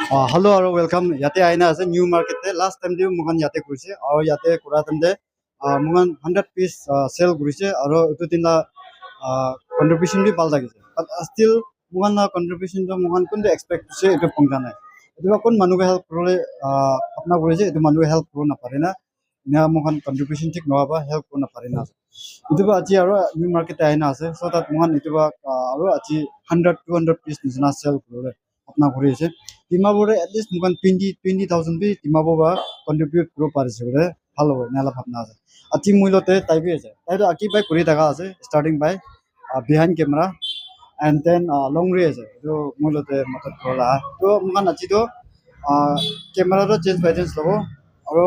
Hello and welcome. Yate aina ase new market te last time diu mugan yate kurise aru yate kura tande mugan 100 piece sale kurise aru etu tinla contribution bi bal dagise. But still mugan na contribution to mugan kunde expect se etu pongja nai. Etu kon manu ke help kore apna kurise etu manu help koro na pare na. Na mugan contribution tik noa ba help koro na pare na. Etu ba aji aru new market aina ase so that mugan etu ba aru aji 100-200 piece nisna sale kore apna kurise. Timabore at least mukan 20,000 bi Timabova contribute pro parise bole bhalo nala bhabna ase ati muilote taibi ase tai aki by kuri daga ase starting by behind camera and then long range ase to muilote matat kola to mukan ati to camera ro change by change lobo aro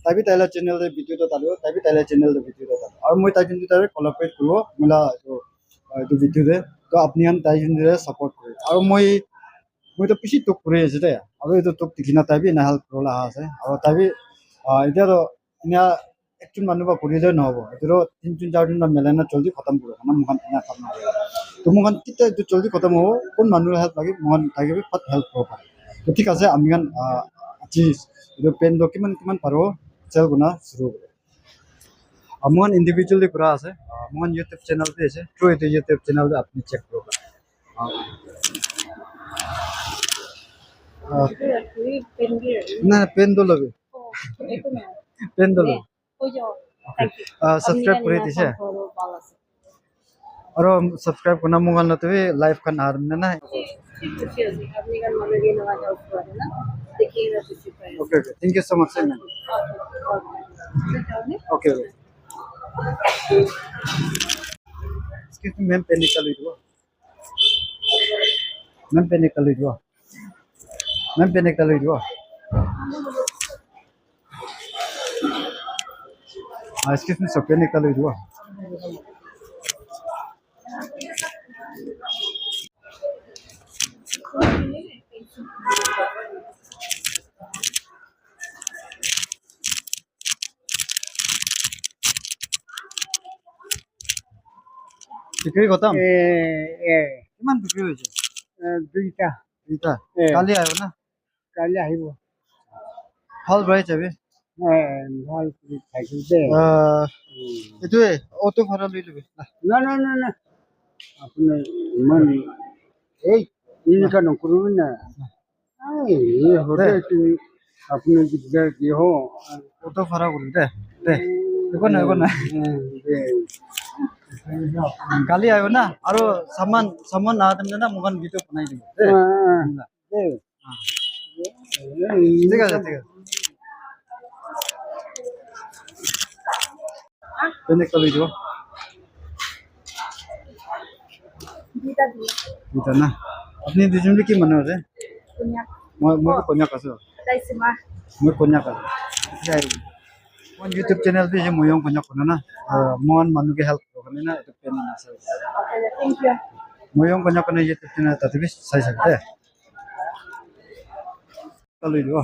taibi taila channel de video to talo taibi taila channel de video to talo aro moi tai jindu tare collaborate kuro mila to video de to apni an tai jindu support kore aro মই তো পিছি তোক কৰি আছে দে আৰু এইটো তোক দেখিনা তাইবি না হেল্প কৰলা আছে আৰু তাইবি এতিয়া তো ইনা একজন মানুহ বা কৰি যায় নহব এইটো 3-4 দিন বা মেলানা জলদি খতম কৰিব না মুখান ইনা কাম না তো মুখান কিটা এইটো জলদি খতম হ'ব কোন মানুহৰ হেল্প লাগি মুখান থাকিবি ফট হেল্প কৰিব পাৰে তো ঠিক আছে আমি গান আজি এইটো পেন দ কিমান পাৰো চেল গুনা শুৰু কৰিব মুখান ইন্ডিভিজুয়ালি কৰা আছে মুখান ইউটিউব চেনেল পে আছে তো এইটো ইউটিউব চেনেল আপনি চেক কৰিব না পেন দো লবে পেন দো লবে सब्सक्राइब করে দিছে আর सब्सक्राइब কোনা মোবাইল নতে লাইভ খান আর না আপনি গান মানে দিয়ে না হেল্প করে না দেখিয়ে দিচ্ছি okay okay thank you so much ma'am okay excuse me ma'am pen निकाल लीजिए मैम पेन निकाल लीजिए मैम पेन निकाल लीजिए एक्सक्यूज मी सर पेन निकाल लीजिए বিক্রি খতম কিমান বিক্রি হয়েছে দুইটা কালি আহিব না কালি আহিব ভাল ব্রাইট যাবে ভাল খাইছো দে এটোৱে অটো ভাড়া লৈ লবি না আপুনি ইমান এই ইনকা নকৰিব না এই হৰে তুমি আপুনি দিগদাৰ কি হ অটো ভাড়া কৰি দে একো নাই কালি আহিব না আৰু সামান আহাতে না মুখান ভিডিঅ' বনাই দিব ঠিক আছে পেনে কালি দিব দিতা না আপনি দুজনে কি মনে আছে মই কন্যাক আছো মই কন্যাক আছো mon YouTube channel bi je moyong kanya kono na mon manu ke help ko na eto pen na sa okay thank you moyong kanya kono YouTube channel ta tibi sai sakte kalu do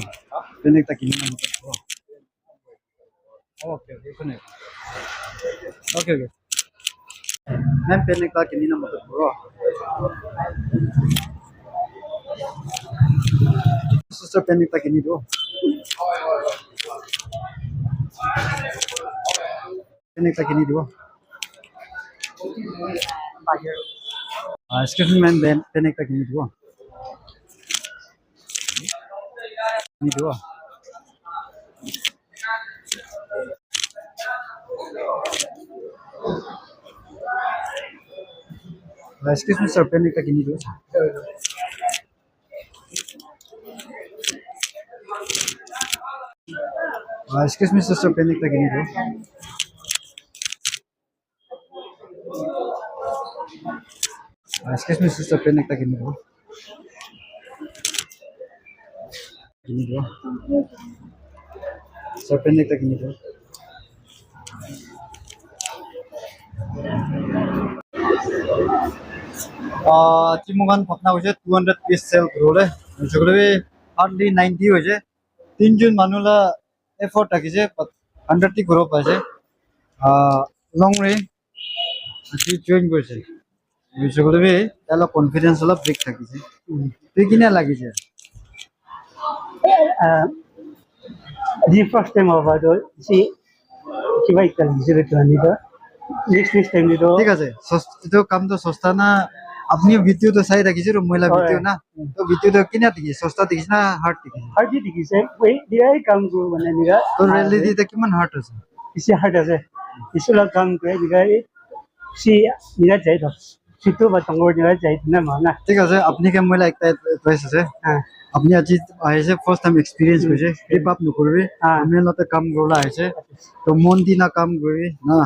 penek ta kinna mo ko okay kono okay ma'am penek ta kinna mo ko sister penek ta kinni do penek ta kinni do excuse me ma'am penek ta kinni do ni do excuse me sir penek ta kinni do excuse me sister penek ta kinni do excuse me sister penek ta kinni do sir penek ta kinni do চিমুগান ভাবনা হৈছে 200 piece cell করলে জগলে hardly 90 হৈছে তিনজন মানুলা effort রাখিছে 100 T group আছে লং রে কি join কৰিছে জগলে তালা confidence অলপ ব্রেক থাকিছে তুই কিনা লাগিছে The first time of it, see, কিবা একটা লিখে তো আনি তো নেক্সট টাইম দিতো ঠিক আছে এইটো কামটো সস্তা না আপনি ভিডিওটো চাই থাকিছে মহিলা ভিডিও না তো ভিডিওটো কিনা দেখি সস্তা দেখিছে না হার্ড দেখিছে হাৰ্ড দেখিছে এই দিয়াই কাম কৰো মানে নিৰা তো ৰিয়েলিটিতে কিমান হাৰ্ড আছে বেছি হাৰ্ড আছে ইছলা কাম কৰে নিৰাই সি নিৰা যাই তো সিটো বা তংগৰ নিৰা যাই না মানা ঠিক আছে আপনি কে মহিলা একটা এডভাইস আছে আপনি আজি আহিছে ফার্স্ট টাইম এক্সপেরিয়েন্স কৰিছে গিভ আপ নকৰিবি আমি লতে কাম কৰলা আহিছে তো মন দিনা কাম কৰি না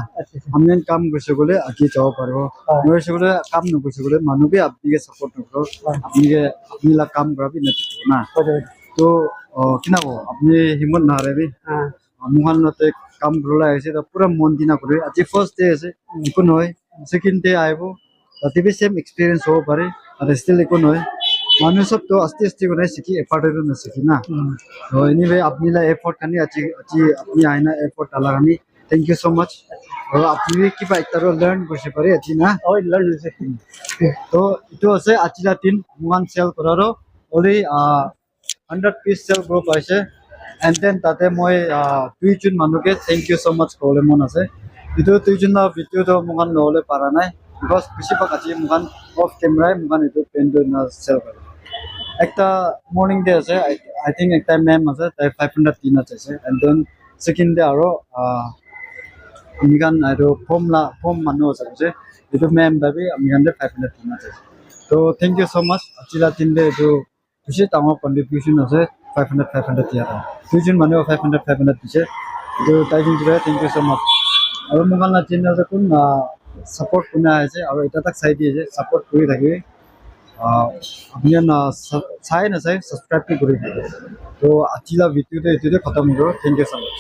আমি কাম কৰিছে গলে আজি যাব পাৰিব নৰিছে গলে কাম নকৰিছে গলে মানুহবি আপনিকে সাপোৰ্ট নকৰো আপনি লা কাম কৰাবি না তো কিনাব আপনি হিম্মত নাহাৰেবি মুহান লতে কাম কৰলা আহিছে তো পুৰা মন দিনা কৰি আজি ফার্স্ট ডে আছে একো নহয় সেকেন্ড ডে আহিব তাতে বি সেম এক্সপেরিয়েন্স হ'ব পাৰে আৰু ষ্টিল একো নহয় মানুহ সব তো আস্তে আস্তে করে শিখি এফর্ট এর না শিখি না তো এনিওয়ে আপনি লা এফর্ট কানি আজি আপনি আইনা এফর্ট আলা কানি থ্যাংক ইউ সো মাচ আর আপনি কি বা একটা লার্ন করতে পারে আজি না ওই লার্ন হইছে তো এটো আছে আজিলা দিন মুয়ান সেল করারো ওলি 100 পিস সেল গ্রুপ আছে এন্ড দেন তাতে মই দুইজন মানুষকে থ্যাংক ইউ সো মাচ কলে মন আছে এটো দুইজন ভিডিও তো মুখান নহলে পারা নাই বিকজ বেশিরভাগ আজি মুখান অফ ক্যামেরায় মুখান এটো পেন্ট না সেল করে একটা মর্নিং ডে আছে আই থিঙ্ক একটা ম্যাম আছে তাই 500 তিন আছে এন্ড দেন সেকেন্ড ডে আরো আমিগান আৰু ফর্ম মানুহ আছে এটো ম্যাম ভাবি আমিগান 500 তিন আছে তো থ্যাংক ইউ সো মাচ আজিলা তিন ডে এটো বেশি ডাঙৰ কন্ট্রিবিউশন আছে 500 দিয়া দুইজন মানুহ 500 দিছে এটো তাই কিন্তু থ্যাংক ইউ সো মাচ আৰু মুগান চেনেল কোন সাপোৰ্ট কোনে আছে আৰু এটা তাক চাই দিয়ে সাপোৰ্ট কৰি থাকিবি আপনি চাই না চাই সাবস্ক্রাইব করে দিবে তো আজিলা ভিডিওতে এতে খতম করো থ্যাংক ইউ সো মাচ